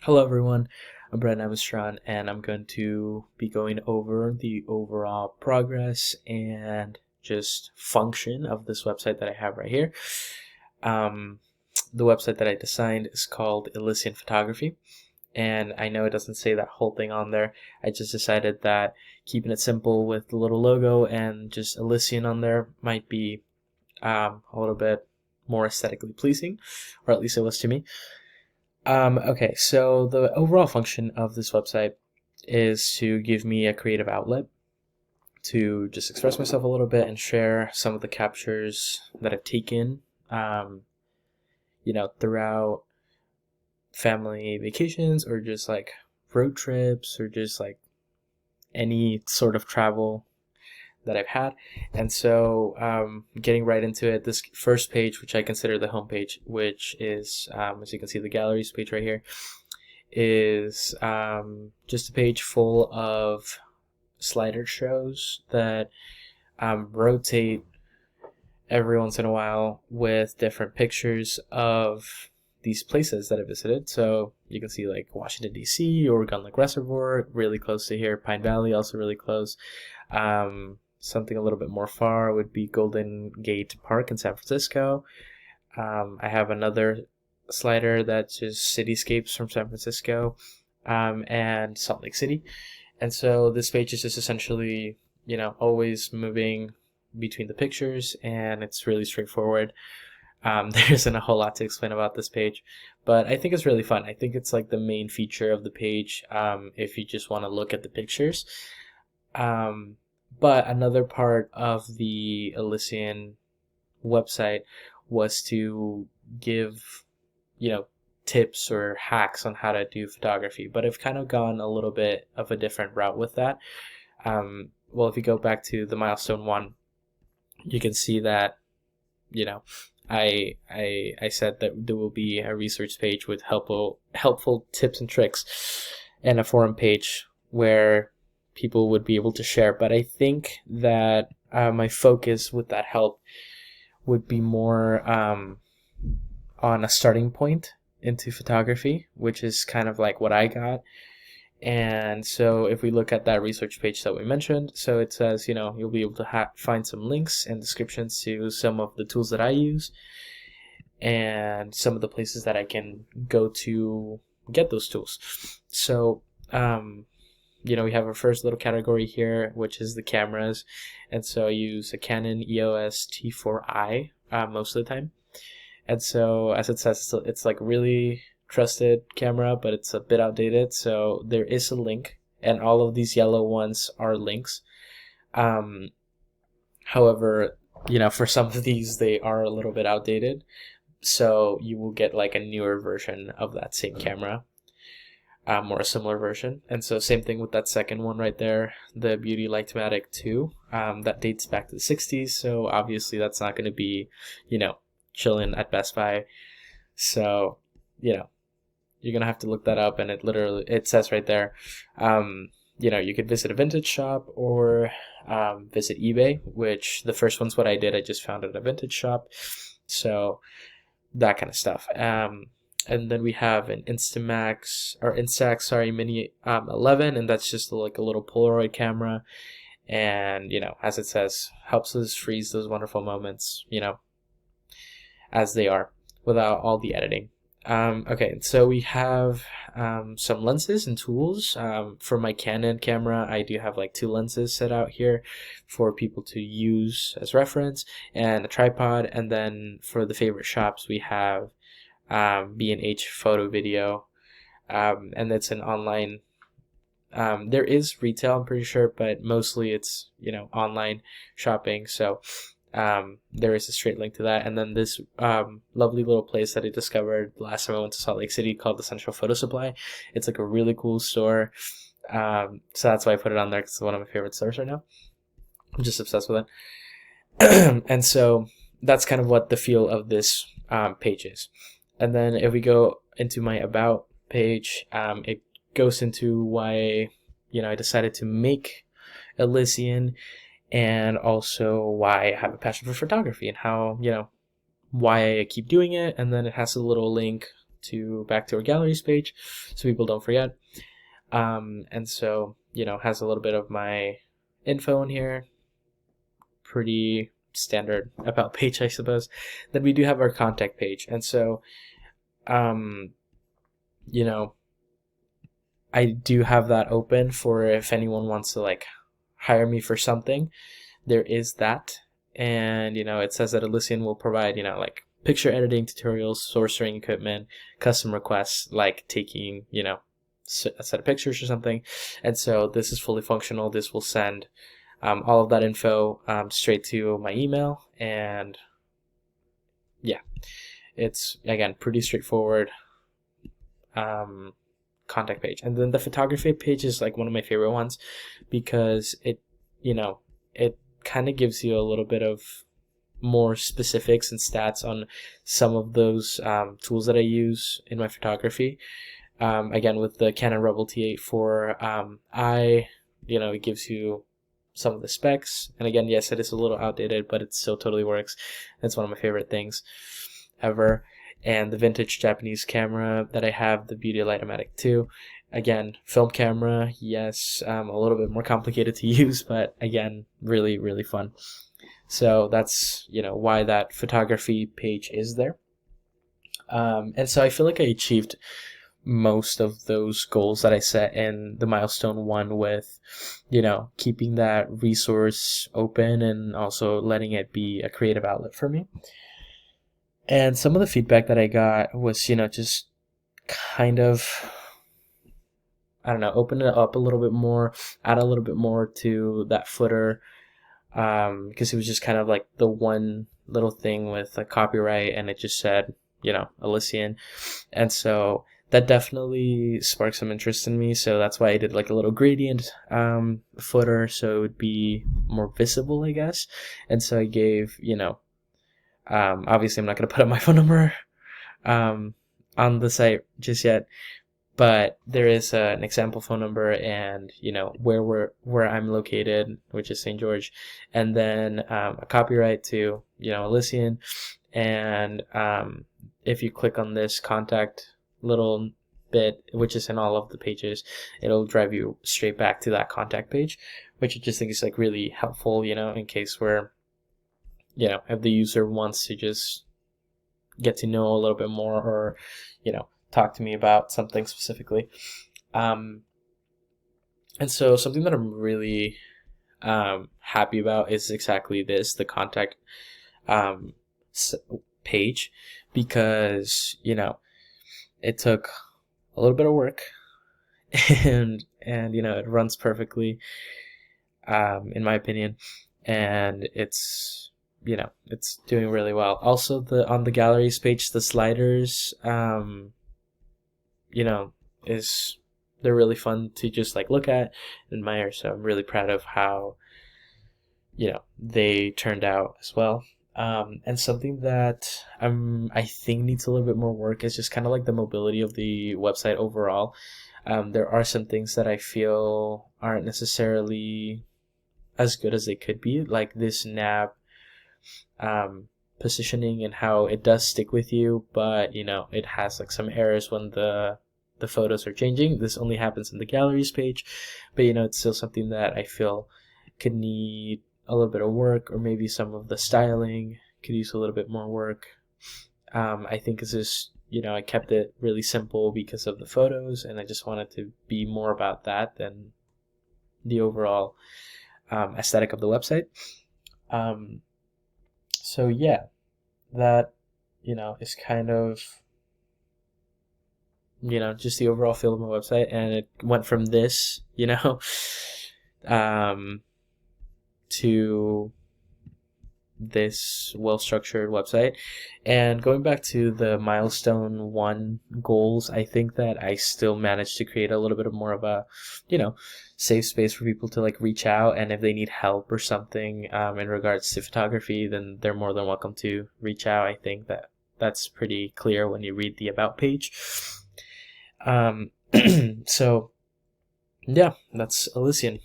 Hello everyone, I'm Brett Amistron and I'm going to be going over the overall progress and just function of this website that I have right here. The website that I designed is called Elysian Photography, and I know it doesn't say that whole thing on there. I just decided that keeping it simple with the little logo and just Elysian on there might be a little bit more aesthetically pleasing, or at least it was to me. Okay, so the overall function of this website is to give me a creative outlet to just express myself a little bit and share some of the captures that I've taken, throughout family vacations or just like road trips or just like any sort of travel that I've had. And so, getting right into it, this first page, which I consider the home page, which is, as you can see, the galleries page right here, is just a page full of slider shows that rotate every once in a while with different pictures of these places that I visited. So you can see like Washington D.C., Oregon Lake Reservoir, really close to here. Pine Valley, also really close. Something a little bit more far would be Golden Gate Park in San Francisco. I have another slider that's just cityscapes from San Francisco and Salt Lake City. And so this page is just essentially, always moving between the pictures, and it's really straightforward. There isn't a whole lot to explain about this page, but I think it's really fun. I think it's like the main feature of the page if you just want to look at the pictures. But another part of the Elysian website was to give, tips or hacks on how to do photography. But I've kind of gone a little bit of a different route with that. Well, if you go back to the milestone one, you can see that, I said that there will be a research page with helpful tips and tricks, and a forum page where people would be able to share. But I think that my focus with that help would be more on a starting point into photography, which is kind of like what I got. And so if we look at that research page that we mentioned, so it says, you'll be able to find some links and descriptions to some of the tools that I use and some of the places that I can go to get those tools. So, we have our first little category here, which is the cameras. And so I use a Canon EOS T4i most of the time. And so, as it says, it's like really trusted camera, but it's a bit outdated. So there is a link, and all of these yellow ones are links. However, for some of these, they are a little bit outdated. So you will get like a newer version of that same camera. Or a similar version. And so same thing with that second one right there, the Beauty Lightomatic 2. That dates back to the 60s, so obviously that's not going to be, chilling at Best Buy. So, you're going to have to look that up, and it says right there, you could visit a vintage shop or visit eBay, which the first one's what I did. I just found it at a vintage shop. So that kind of stuff. And then we have an Instax Mini 11, and that's just like a little Polaroid camera. And, as it says, helps us freeze those wonderful moments, as they are without all the editing. Okay, so we have some lenses and tools. For my Canon camera, I do have like 2 lenses set out here for people to use as reference, and a tripod. And then for the favorite shops, we have B&H Photo Video, and it's an online. There is retail, I'm pretty sure, but mostly it's online shopping. So there is a straight link to that. And then this lovely little place that I discovered last time I went to Salt Lake City called the Central Photo Supply. It's like a really cool store. So that's why I put it on there, because it's one of my favorite stores right now. I'm just obsessed with it. And so that's kind of what the feel of this page is. And then if we go into my About page, it goes into why, I decided to make Elysian, and also why I have a passion for photography and how, why I keep doing it. And then it has a little link back to our galleries page so people don't forget. And so, has a little bit of my info in here. Pretty standard about page, I suppose. Then we do have our contact page. And so, I do have that open for if anyone wants to like hire me for something. There is that. And, it says that Elysian will provide, like picture editing tutorials, sourcing equipment, custom requests, like taking, a set of pictures or something. And so this is fully functional. This will send all of that info straight to my email. And yeah, it's, again, pretty straightforward contact page. And then the photography page is like one of my favorite ones because it kind of gives you a little bit of more specifics and stats on some of those tools that I use in my photography. Again, with the Canon Rebel T8 IV, it gives you some of the specs. And again, yes, it is a little outdated, but it still totally works. It's one of my favorite things ever. And the vintage Japanese camera that I have, the Beauty Lightomatic 2. Again, film camera, yes, a little bit more complicated to use, but again, really, really fun. So that's, why that photography page is there. And so I feel like I achieved most of those goals that I set in the milestone 1 with, keeping that resource open and also letting it be a creative outlet for me. And some of the feedback that I got was, just kind of, I don't know, open it up a little bit more, add a little bit more to that footer, because it was just kind of like the one little thing with a copyright and it just said, Elysian. And so that definitely sparked some interest in me. So that's why I did like a little gradient footer so it would be more visible, I guess. And so I gave, obviously I'm not going to put up my phone number on the site just yet, but there is an example phone number and, where I'm located, which is St. George, and then a copyright to, Elysian. And if you click on this contact little bit, which is in all of the pages, it'll drive you straight back to that contact page, which I just think is like really helpful, in case where, if the user wants to just get to know a little bit more or, talk to me about something specifically. And so something that I'm really happy about is exactly this, the contact page, because, it took a little bit of work and it runs perfectly, in my opinion, and it's doing really well. Also, on the galleries page, the sliders, they're really fun to just like look at and admire. So I'm really proud of how, they turned out as well. And something that I think needs a little bit more work is just kind of like the mobility of the website overall. There are some things that I feel aren't necessarily as good as they could be, like this nav positioning and how it does stick with you, but it has like some errors when the photos are changing. This only happens in the galleries page, but it's still something that I feel could need a little bit of work, or maybe some of the styling could use a little bit more work. I think it's just, I kept it really simple because of the photos, and I just wanted to be more about that than the overall aesthetic of the website. So yeah, that, is kind of, just the overall feel of my website. And it went from this, to this well-structured website. And going back to the milestone 1 goals, I think that I still managed to create a little bit of more of a, safe space for people to like reach out, and if they need help or something in regards to photography, then they're more than welcome to reach out. I think that that's pretty clear when you read the about page. So yeah, that's Elysian.